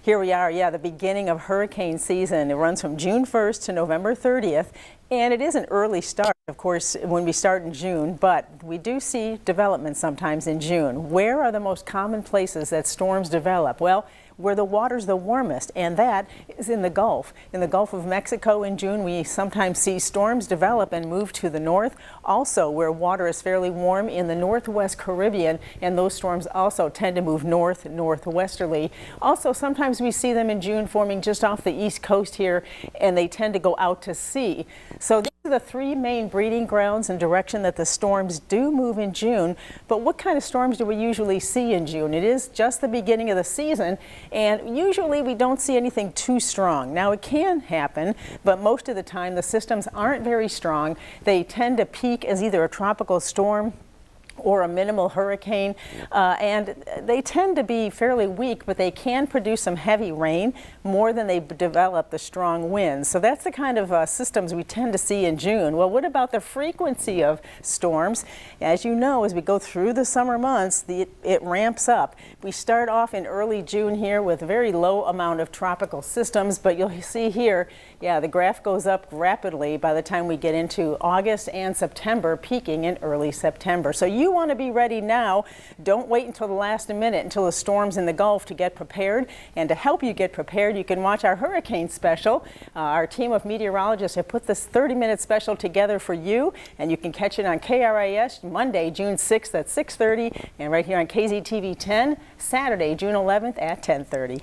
Here we are, yeah, the beginning of hurricane season. It runs from June 1st to November 30th, and it is an early start, of course, when we start in June, but we do see development sometimes in June. Where are the most common places that storms develop? Well, where the water's the warmest, and that is in the Gulf. In the Gulf of Mexico in June, we sometimes see storms develop and move to the north. Also, where water is fairly warm in the Northwest Caribbean, and those storms also tend to move north, northwesterly. Also, sometimes we see them in June forming just off the east coast here, and they tend to go out to sea. So these are the three main breeding grounds and direction that the storms do move in June. But what kind of storms do we usually see in June? It is just the beginning of the season, and usually we don't see anything too strong. Now it can happen, but most of the time the systems aren't very strong. They tend to peak as either a tropical storm or a minimal hurricane, and they tend to be fairly weak, but they can produce some heavy rain more than they develop the strong winds. So that's the kind of systems we tend to see in June. Well, what about the frequency of storms? As you know, as we go through the summer months, it ramps up. We start off in early June here with a very low amount of tropical systems, but you'll see here, yeah, the graph goes up rapidly by the time we get into August and September, peaking in early September. So you want to be ready now. Don't wait until the last minute, until the storm's in the Gulf, to get prepared. And to help you get prepared, you can watch our hurricane special. Our team of meteorologists have put this 30-minute special together for you, and you can catch it on KRIS Monday, June 6th at 6:30, and right here on KZTV 10, Saturday, June 11th at 10:30.